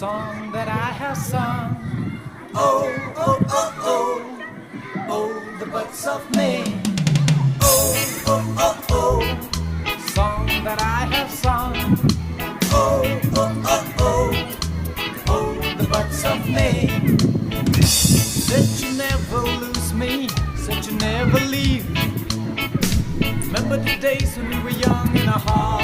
song that I have sung. Oh, oh, oh, oh, oh, the butts of May. Oh, oh, oh, oh, Song that I have sung. oh, oh, oh, oh, oh, the butts of May. Said you never lose me, said you never leave. Remember the days when we were young in our heart.